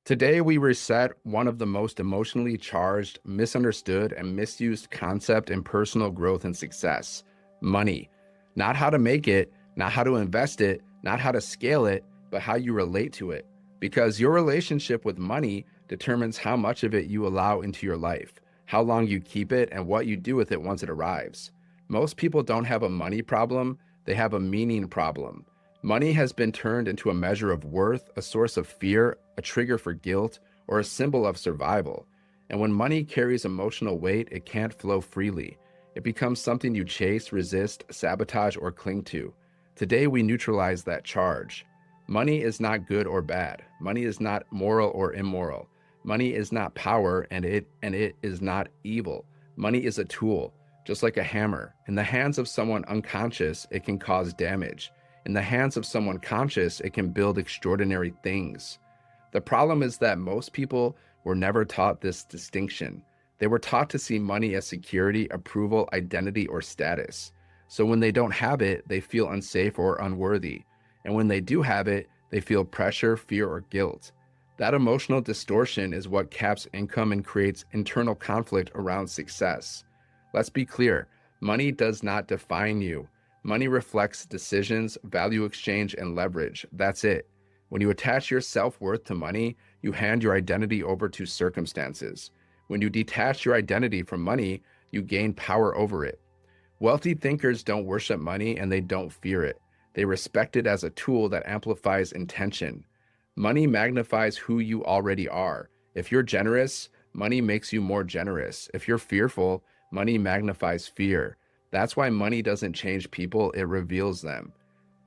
Today, we reset one of the most emotionally charged, misunderstood, and misused concept in personal growth and success: money. Not how to make it, not how to invest it, not how to scale it, but how you relate to it. Because your relationship with money determines how much of it you allow into your life, how long you keep it, and what you do with it once it arrives. Most people don't have a money problem, they have a meaning problem. Money has been turned into a measure of worth, a source of fear, a trigger for guilt, or a symbol of survival. And when money carries emotional weight, it can't flow freely. It becomes something you chase, resist, sabotage, or cling to. Today, we neutralize that charge. Money is not good or bad. Money is not moral or immoral. Money is not power, and it is not evil. Money is a tool, just like a hammer. In the hands of someone unconscious, it can cause damage. In the hands of someone conscious, it can build extraordinary things. The problem is that most people were never taught this distinction. They were taught to see money as security, approval, identity, or status. So when they don't have it, they feel unsafe or unworthy. And when they do have it, they feel pressure, fear, or guilt. That emotional distortion is what caps income and creates internal conflict around success. Let's be clear, money does not define you. Money reflects decisions, value exchange, and leverage. That's it. When you attach your self-worth to money, you hand your identity over to circumstances. When you detach your identity from money, you gain power over it. Wealthy thinkers don't worship money and they don't fear it. They respect it as a tool that amplifies intention. Money magnifies who you already are. If you're generous, money makes you more generous. If you're fearful, money magnifies fear. That's why money doesn't change people, it reveals them.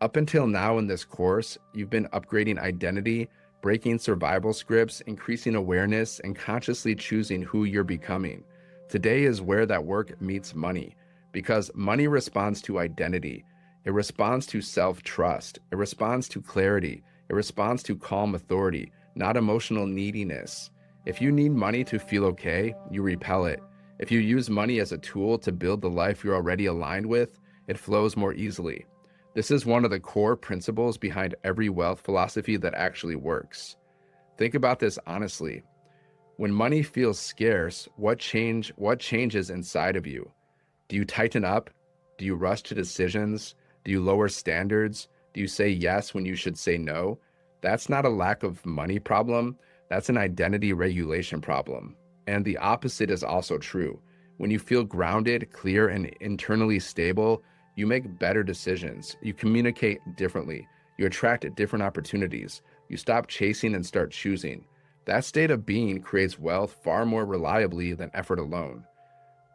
Up until now in this course, you've been upgrading identity, breaking survival scripts, increasing awareness, and consciously choosing who you're becoming. Today is where that work meets money, because money responds to identity. It responds to self-trust. It responds to clarity. It responds to calm authority, not emotional neediness. If you need money to feel okay, you repel it. If you use money as a tool to build the life you're already aligned with, it flows more easily. This is one of the core principles behind every wealth philosophy that actually works. Think about this honestly. When money feels scarce, what changes inside of you? Do you tighten up? Do you rush to decisions? Do you lower standards? Do you say yes when you should say no? That's not a lack of money problem. That's an identity regulation problem. And the opposite is also true. When you feel grounded, clear, and internally stable, you make better decisions. You communicate differently. You attract different opportunities. You stop chasing and start choosing. That state of being creates wealth far more reliably than effort alone.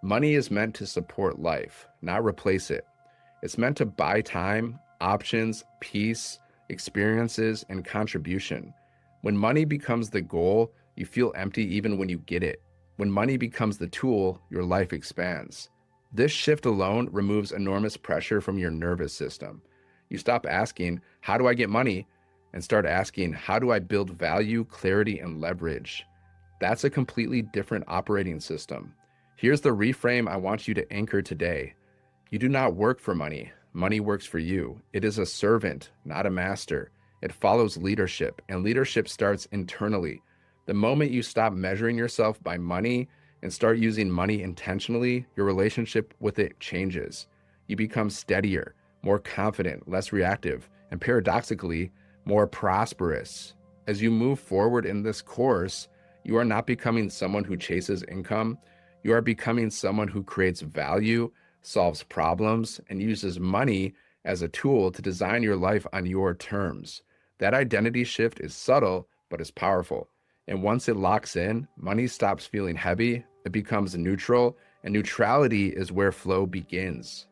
Money is meant to support life, not replace it. It's meant to buy time, options, peace, experiences, and contribution. When money becomes the goal, you feel empty even when you get it. When money becomes the tool, your life expands. This shift alone removes enormous pressure from your nervous system. You stop asking, how do I get money? And start asking, how do I build value, clarity, and leverage? That's a completely different operating system. Here's the reframe I want you to anchor today. You do not work for money. Money works for you. It is a servant, not a master. It follows leadership, and leadership starts internally. The moment you stop measuring yourself by money and start using money intentionally, your relationship with it changes. You become steadier, more confident, less reactive, and paradoxically, more prosperous. As you move forward in this course, you are not becoming someone who chases income. You are becoming someone who creates value, solves problems, and uses money as a tool to design your life on your terms. That identity shift is subtle, but is powerful. And once it locks in, money stops feeling heavy, it becomes neutral, and neutrality is where flow begins.